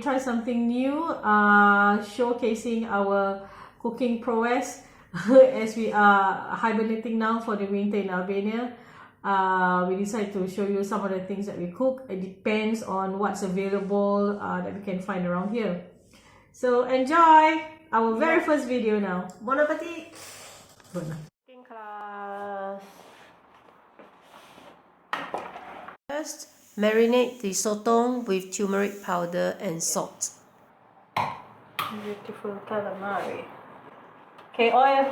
try something new, showcasing our cooking prowess as we are hibernating now for the winter in Albania. We decided to show you some of the things that we cook. It depends on what's available that we can find around here. So enjoy our very first video now. Bon appetit! Cooking class. First, marinate the sotong with turmeric powder and salt. Beautiful calamari. Okay, oil.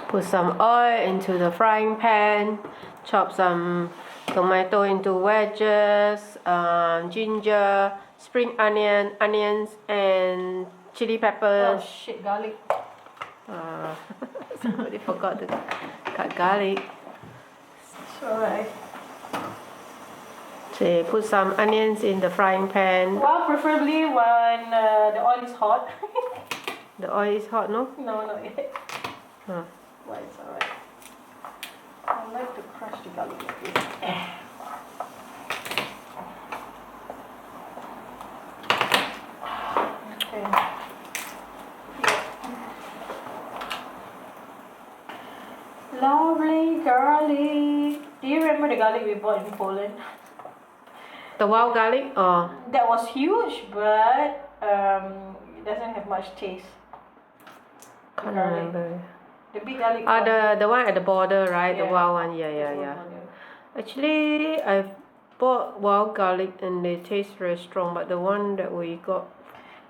Put some oil into the frying pan. Chop some tomato into wedges, ginger, spring onions, and chili peppers. Oh shit, garlic. Somebody forgot to cut garlic. It's alright. So put some onions in the frying pan. Well, preferably when the oil is hot. The oil is hot, no? No, not yet. Huh. Well, it's alright. I like to crush the garlic like this. Okay. Lovely garlic. Do you remember the garlic we bought in Poland? The wild garlic? Or That was huge, but it doesn't have much taste. can't Garlic. remember. The big garlic. The one at the border, right? Yeah. The wild one. This Yeah. one. Actually, I've bought wild garlic and they taste very strong, but the one that we got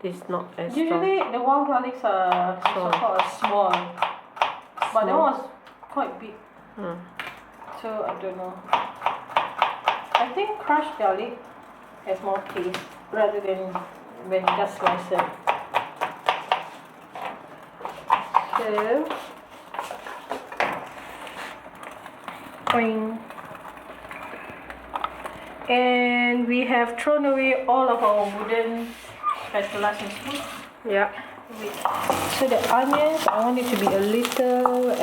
is not as Usually strong. the wild garlics are so-called small, but that was quite big. So I don't know. I think crushed garlic has more taste rather than when you just slice it. So, boing. And we have thrown away all of our wooden spatulas and spoons. Yeah. So the onions, I want it to be a little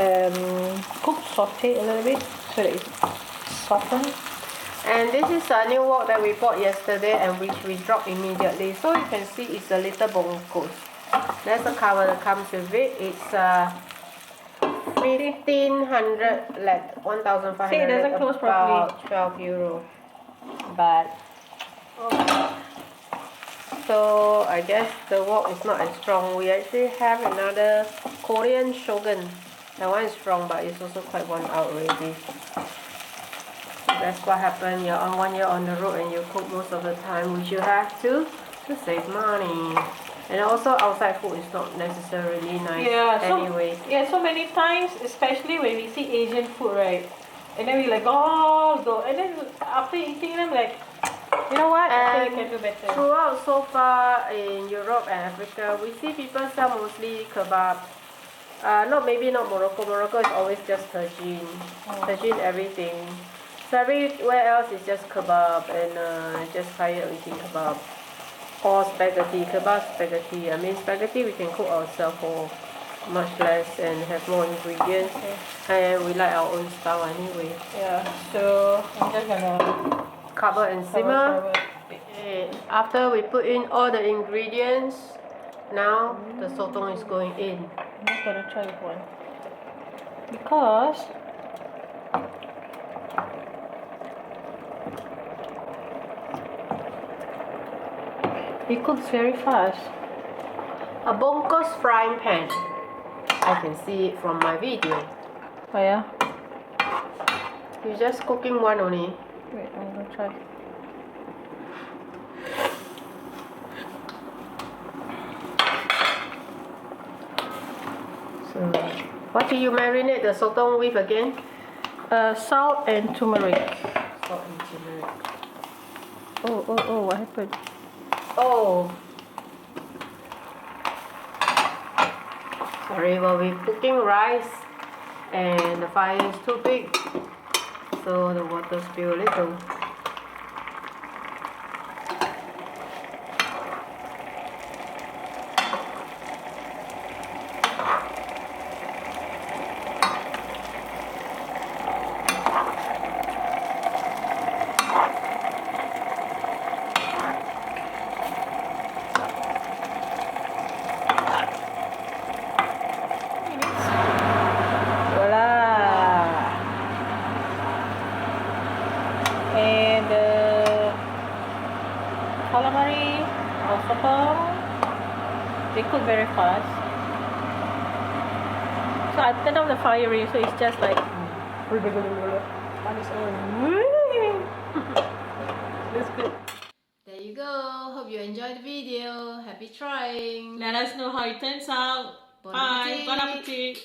cooked, saute a little bit so that it's softened. And this is a new wok that we bought yesterday and which we dropped immediately. So you can see it's a little bongkos. There's a cover that comes with it. It's 1,500, like 1,500. See, it doesn't close properly. About 12 euro. But so I guess the wok is not as strong. We actually have another Korean Shogun. That one is strong, but it's also quite worn out already. That's what happened. You're on 1 year on the road and you cook most of the time, which you have to save money. And also outside food is not necessarily nice anyway. So many times, especially when we see Asian food, right? And then we like, oh, go. And then after eating them, like, you know what? I think we can do better. Throughout so far in Europe and Africa, we see people sell mostly kebab. Maybe not Morocco. Morocco is always just tagine. Tagine everything. So everywhere else is just kebab and just tired eating kebab. Or spaghetti, kebab spaghetti. I mean spaghetti we can cook ourselves for much less and have more ingredients. And we like our own style anyway. Yeah, so I'm just gonna cover and simmer. After we put in all the ingredients, now the sotong is going in. I'm just gonna try with one. Because it cooks very fast. A bongkos frying pan. I can see it from my video. Oh yeah? You're just cooking one only. Wait, I'm gonna try. So, what do you marinate the sotong with again? Salt and turmeric. Salt and turmeric. Oh, what happened? Oh. Sorry, well we're cooking rice and the fire is too big, so the water spill a little. sotong, they cook very fast. So I turned off the fire already, so it's just like on its own. Looks good. There you go. Hope you enjoyed the video. Happy trying. Let us know how it turns out. Bon Bye. appetit. Bon appetit.